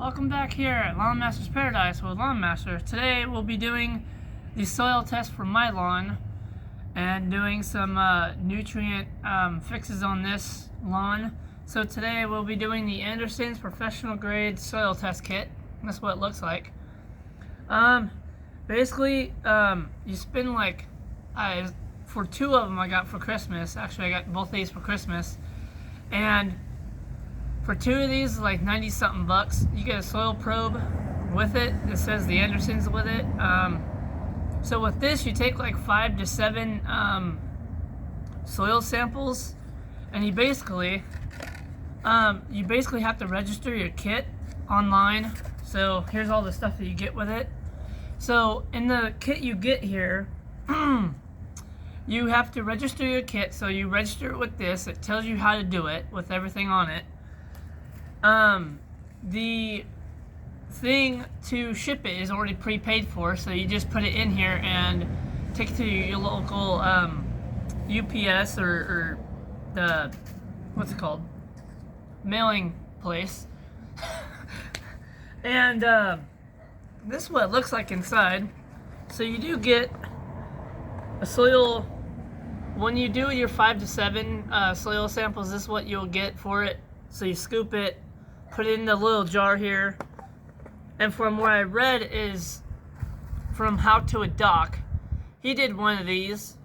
Welcome back here at Lawnmaster's Paradise with Lawnmaster. Today we'll be doing the soil test for my lawn and doing some nutrient fixes on this lawn. So today we'll be doing the Anderson's professional grade soil test kit. That's what it looks like. Basically, you spend like, for two of them I got for Christmas. Actually, I got both these for Christmas. And for two of these, like 90 something bucks, you get a soil probe with it. It says the Anderson's with it. So with this, you take like 5 to 7 soil samples, and you basically have to register your kit online. So here's all the stuff that you get with it. So in the kit you get here, you have to register your kit. So you register it with this. It tells you how to do it with everything on it. The thing to ship it is already prepaid for, so you just put it in here and take it to your local UPS or the, what's it called, mailing place. And this is what it looks like inside. So you do get a soil, when you do your 5 to 7 soil samples, this is what you'll get for it. So you scoop it, put it in the little jar here, and from what I read is from How to a Doc, he did one of these,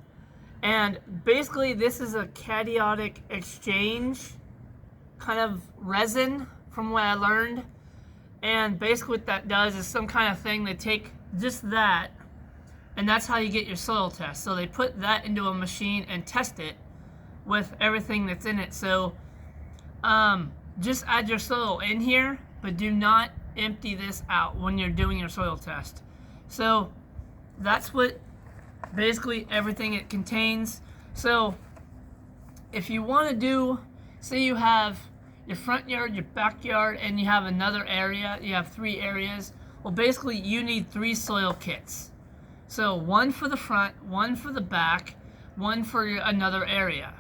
and basically this is a cationic exchange kind of resin from what I learned. And basically what that does is some kind of thing, they take just that, and that's how you get your soil test. So they put that into a machine and test it with everything that's in it. So just add your soil in here, but do not empty this out when you're doing your soil test. So that's what basically everything it contains. So if you want to do, say you have your front yard, your backyard, and you have another area, you have 3 areas, well basically you need 3 soil kits. So one for the front, one for the back, one for another area,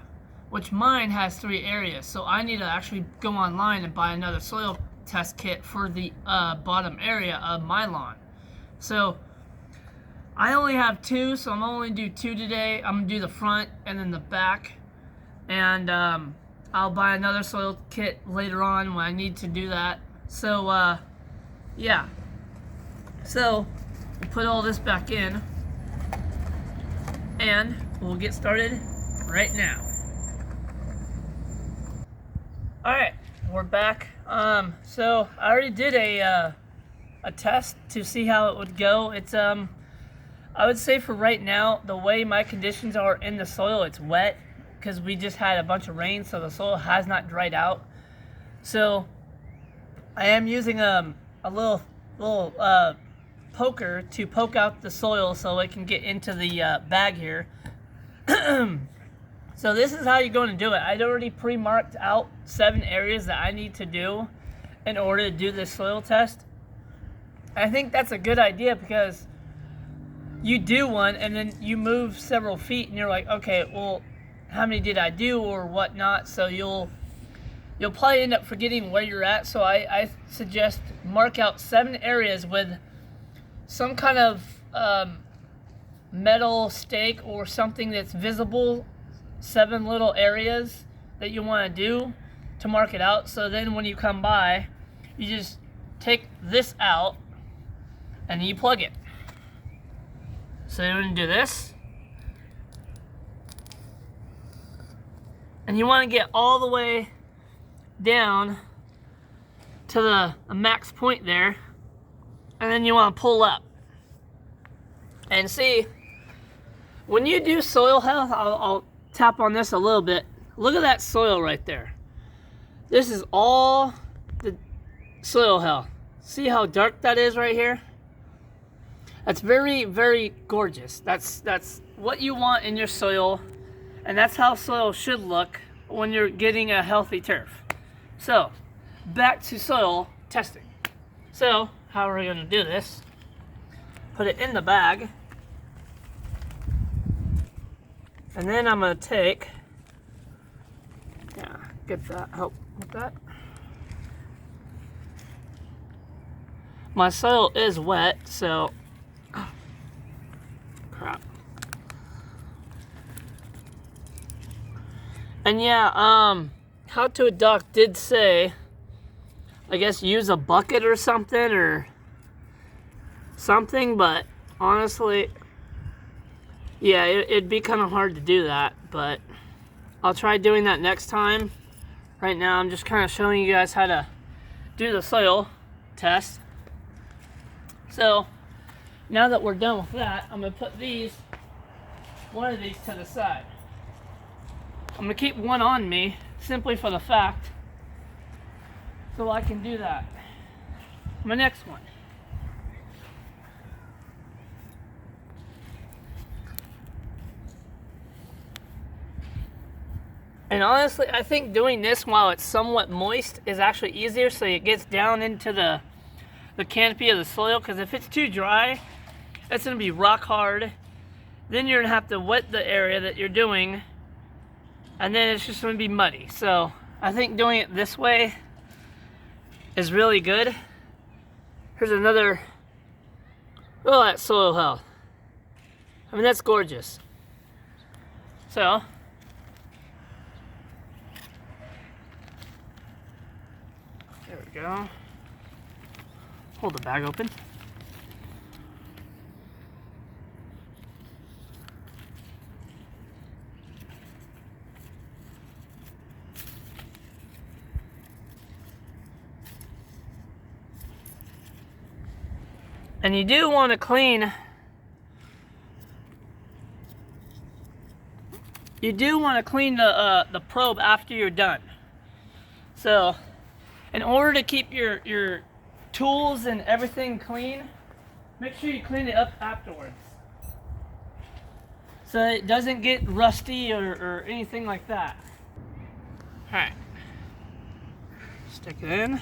which mine has 3 areas. So I need to actually go online and buy another soil test kit for the bottom area of my lawn. So I only have 2, so I'm only do 2 today. I'm gonna do the front and then the back, and I'll buy another soil kit later on when I need to do that. So yeah, so we'll put all this back in and we'll get started right now. Alright, we're back. So I already did a test to see how it would go. It's I would say for right now, the way my conditions are in the soil, it's wet because we just had a bunch of rain, so the soil has not dried out. So I am using a little poker to poke out the soil so it can get into the bag here. So this is how you're going to do it. I'd already pre-marked out 7 areas that I need to do in order to do this soil test. I think that's a good idea because you do one and then you move several feet and you're like, okay, well, how many did I do or whatnot? So you'll probably end up forgetting where you're at. So I suggest mark out 7 areas with some kind of metal stake or something that's visible. 7 little areas that you want to do to mark it out. So then when you come by, you just take this out and you plug it. So you're going to do this. And you want to get all the way down to the max point there. And then you want to pull up. And see, when you do soil health, I'll tap on this a little bit. Look at that soil right there. This is all the soil health. See how dark that is right here? That's very, very gorgeous. That's what you want in your soil, and that's how soil should look when you're getting a healthy turf. So back to soil testing. So how are we going to do this? Put it in the bag. And then I'm going to take, get that, help with that. my soil is wet, so crap. And yeah, How to a Duck did say, I guess use a bucket or something, but honestly, yeah, it'd be kind of hard to do that, but I'll try doing that next time. Right now, I'm just kind of showing you guys how to do the soil test. So, now that we're done with that, I'm going to put one of these to the side. I'm going to keep one on me, simply for the fact, so I can do that. My next one. And honestly, I think doing this while it's somewhat moist is actually easier, so it gets down into the canopy of the soil, because if it's too dry, it's going to be rock hard. Then you're going to have to wet the area that you're doing, and then it's just going to be muddy. So I think doing it this way is really good. Here's another, oh, that soil health. I mean, that's gorgeous. So there we go. Hold the bag open. And you do want to clean. You do want to clean the probe after you're done. So, in order to keep your tools and everything clean, make sure you clean it up afterwards, so it doesn't get rusty or anything like that. All right, stick it in.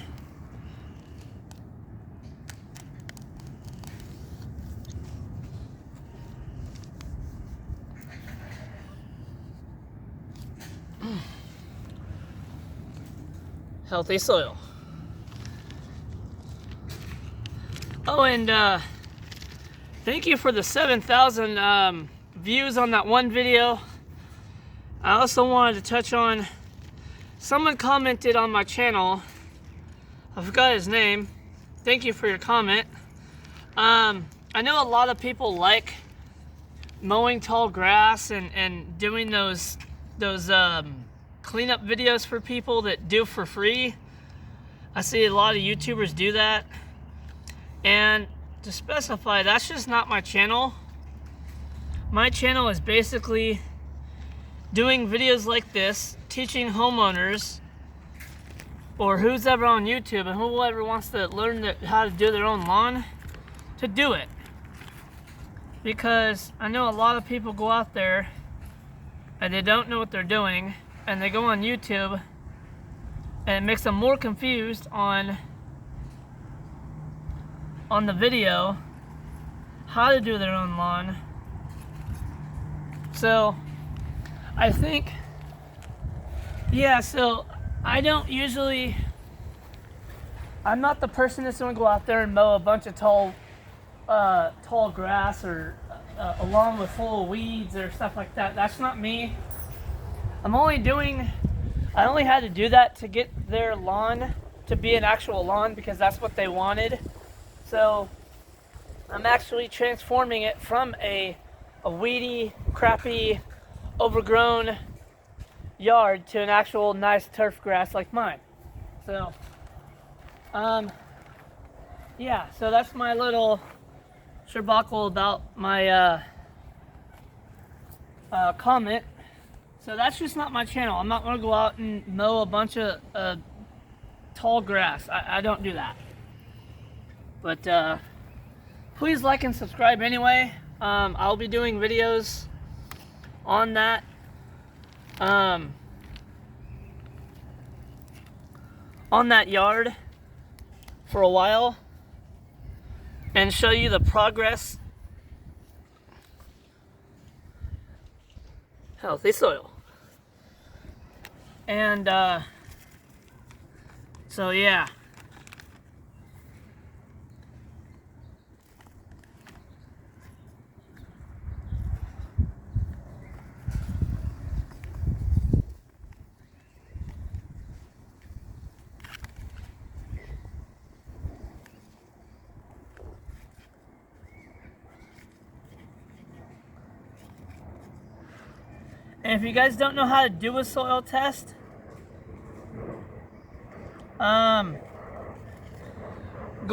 Healthy soil. Oh, and thank you for the 7,000 views on that one video. I also wanted to touch on, someone commented on my channel. I forgot his name. Thank you for your comment. I know a lot of people like mowing tall grass and doing those cleanup videos for people that do for free. I see a lot of YouTubers do that. And to specify, that's just not my channel. My channel is basically doing videos like this, teaching homeowners, or who's ever on YouTube and whoever wants to learn how to do their own lawn, to do it. Because I know a lot of people go out there and they don't know what they're doing, and they go on YouTube, and it makes them more confused on the video how to do their own lawn. So I think, yeah, so I don't usually, I'm not the person that's going to go out there and mow a bunch of tall grass or a lawn with full of weeds or stuff like that. That's not me. I only had to do that to get their lawn to be an actual lawn, because that's what they wanted. So I'm actually transforming it from a weedy, crappy, overgrown yard to an actual nice turf grass like mine. So, yeah, so that's my little sherbuckle about my comment. So that's just not my channel. I'm not going to go out and mow a bunch of tall grass. I don't do that. But please like and subscribe anyway. I'll be doing videos on that. On that yard for a while, and show you the progress. Healthy soil. And so yeah, And if you guys don't know how to do a soil test, go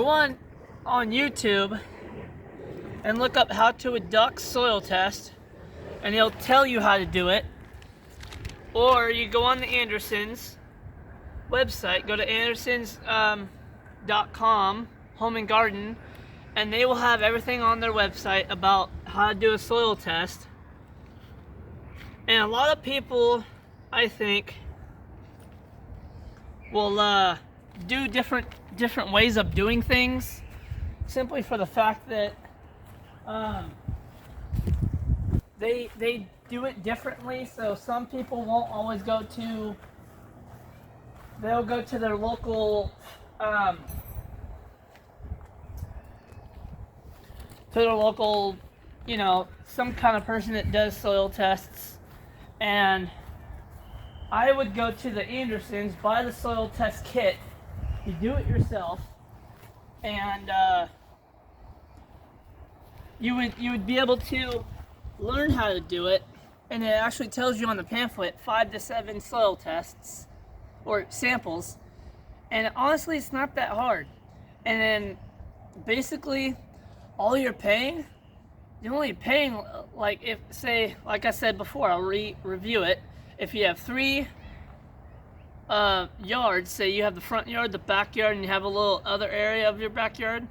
on YouTube and look up how to conduct soil test, and it'll tell you how to do it. Or you go on the Andersons website, go to andersons.com, home and garden, and they will have everything on their website about how to do a soil test. And a lot of people, I think, will do different ways of doing things, simply for the fact that they do it differently. So some people won't always go to, they'll go to their local you know, some kind of person that does soil tests. And I would go to the Andersons, buy the soil test kit, you do it yourself, and you would be able to learn how to do it. And it actually tells you on the pamphlet 5 to 7 soil tests or samples, and honestly it's not that hard. And then basically all you're only paying, like, if, say, like I said before, I'll review it. If you have 3 yards, say you have the front yard, the backyard, and you have a little other area of your backyard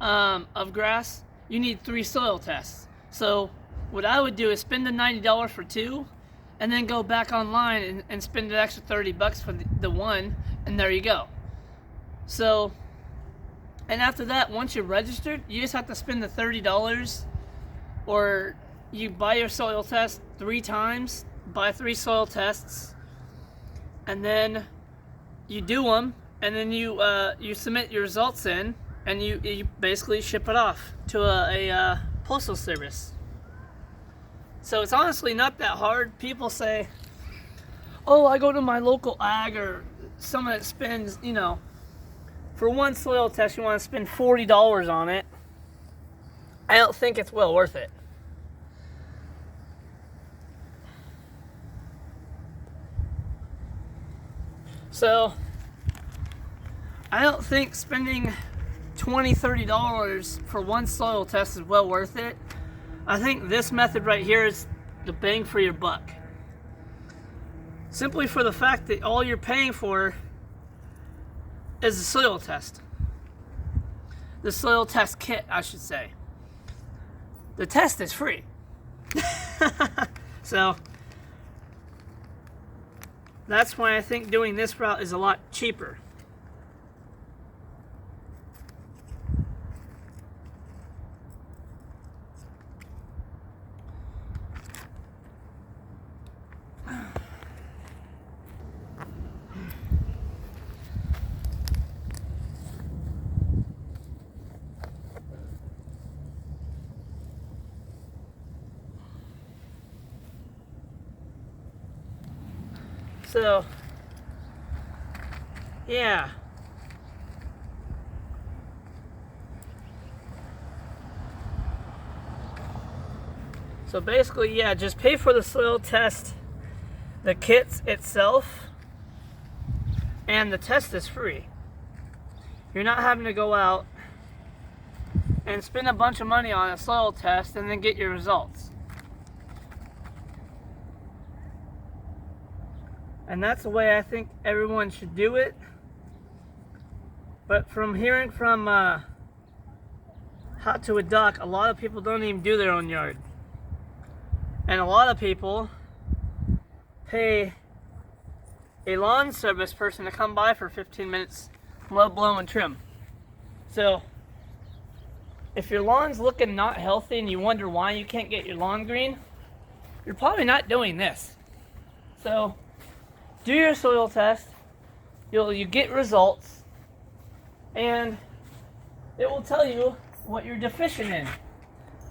of grass, you need 3 soil tests. So what I would do is spend the $90 for 2, and then go back online and spend an extra $30 for the one, and there you go. So, and after that, once you're registered, you just have to spend the $30, or you buy your soil test 3 times, buy 3 soil tests, and then you do them, and then you submit your results in, and you basically ship it off to a postal service. So it's honestly not that hard. People say, oh, I go to my local ag, or someone that spends, you know, for one soil test you want to spend $40 on it. I don't think it's well worth it. So I don't think spending $20, $30 for one soil test is well worth it. I think this method right here is the bang for your buck. Simply for the fact that all you're paying for is the soil test. The soil test kit, I should say. The test is free. So that's why I think doing this route is a lot cheaper. So, yeah. So basically, yeah, just pay for the soil test, the kit itself, and the test is free. You're not having to go out and spend a bunch of money on a soil test and then get your results. And that's the way I think everyone should do it. But from hearing from How to Conduct, a lot of people don't even do their own yard. And a lot of people pay a lawn service person to come by for 15 minutes, mow, blow, and trim. So if your lawn's looking not healthy and you wonder why you can't get your lawn green, you're probably not doing this. So do your soil test, you get results, and it will tell you what you're deficient in.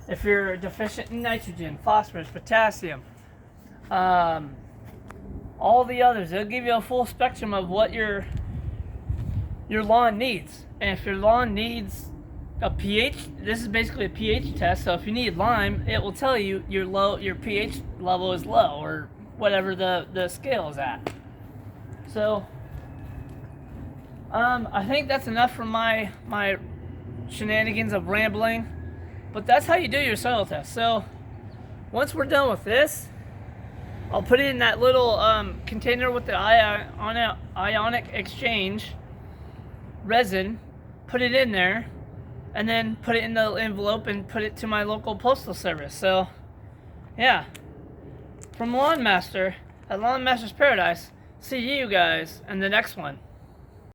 If you're deficient in nitrogen, phosphorus, potassium, all the others, it'll give you a full spectrum of what your lawn needs. And if your lawn needs a pH. This is basically a pH test. So if you need lime, it will tell you your pH level is low, or whatever the scale is at. So I think that's enough for my shenanigans of rambling. But that's how you do your soil test. So once we're done with this, I'll put it in that little container with the ionic exchange resin, put it in there, and then put it in the envelope and put it to my local postal service. So yeah, from Lawnmaster at Lawnmaster's Paradise, see you guys in the next one.